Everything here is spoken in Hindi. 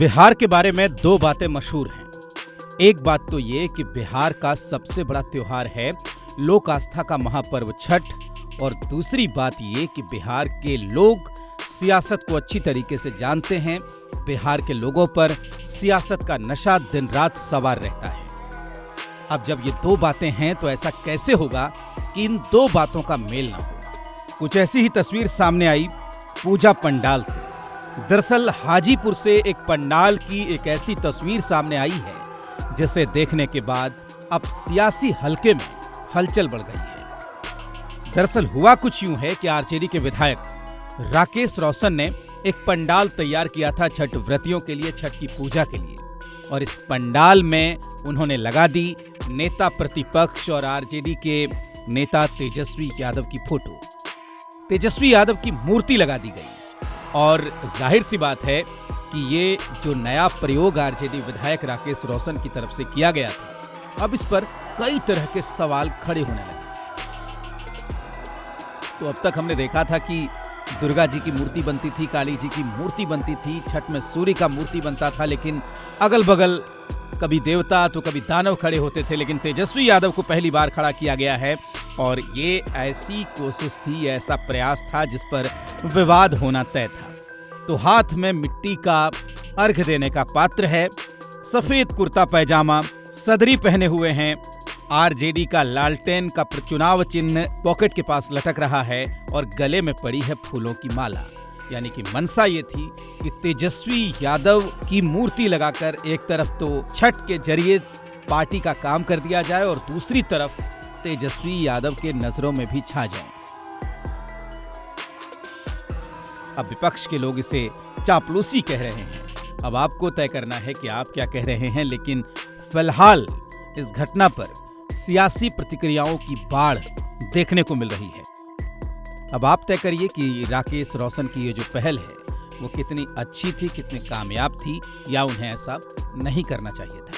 बिहार के बारे में दो बातें मशहूर हैं। एक बात तो ये कि बिहार का सबसे बड़ा त्योहार है लोक आस्था का महापर्व छठ, और दूसरी बात ये कि बिहार के लोग सियासत को अच्छी तरीके से जानते हैं। बिहार के लोगों पर सियासत का नशा दिन रात सवार रहता है। अब जब ये दो बातें हैं तो ऐसा कैसे होगा कि इन दो बातों का मेल ना हो। कुछ ऐसी ही तस्वीर सामने आई पूजा पंडाल से। दरअसल हाजीपुर से एक पंडाल की एक ऐसी तस्वीर सामने आई है जिसे देखने के बाद अब सियासी हलके में हलचल बढ़ गई है। दरअसल हुआ कुछ यूं है कि आरजेडी के विधायक राकेश रोशन ने एक पंडाल तैयार किया था छठ व्रतियों के लिए, छठ की पूजा के लिए, और इस पंडाल में उन्होंने लगा दी नेता प्रतिपक्ष और आरजेडी के नेता तेजस्वी यादव की फोटो। तेजस्वी यादव की मूर्ति लगा दी गई और जाहिर सी बात है कि ये जो नया प्रयोग आरजेडी विधायक राकेश रोशन की तरफ से किया गया था, अब इस पर कई तरह के सवाल खड़े होने लगे। तो अब तक हमने देखा था कि दुर्गा जी की मूर्ति बनती थी, काली जी की मूर्ति बनती थी, छठ में सूर्य का मूर्ति बनता था, लेकिन अगल बगल कभी देवता तो कभी दानव खड़े होते थे। लेकिन तेजस्वी यादव को पहली बार खड़ा किया गया है और ये ऐसी कोशिश थी, ऐसा प्रयास था जिस पर विवाद होना तय था। तो हाथ में मिट्टी का अर्घ देने का पात्र है, सफेद कुर्ता पैजामा, सदरी पहने हुए हैं, आरजेडी का लालटेन का चुनाव चिन्ह पॉकेट के पास लटक रहा है और गले में पड़ी है फूलों की माला। यानी कि मनसा ये थी कि तेजस्वी यादव की मूर्ति लगाकर एक तरफ तो छठ के जरिए पार्टी का काम कर दिया जाए और दूसरी तरफ तेजस्वी यादव के नजरों में भी छा जाए। अब विपक्ष के लोग इसे चापलूसी कह रहे हैं। अब आपको तय करना है कि आप क्या कह रहे हैं, लेकिन फिलहाल इस घटना पर सियासी प्रतिक्रियाओं की बाढ़ देखने को मिल रही है। अब आप तय करिए कि राकेश रोशन की ये जो पहल है वो कितनी अच्छी थी, कितनी कामयाब थी, या उन्हें ऐसा नहीं करना चाहिए था।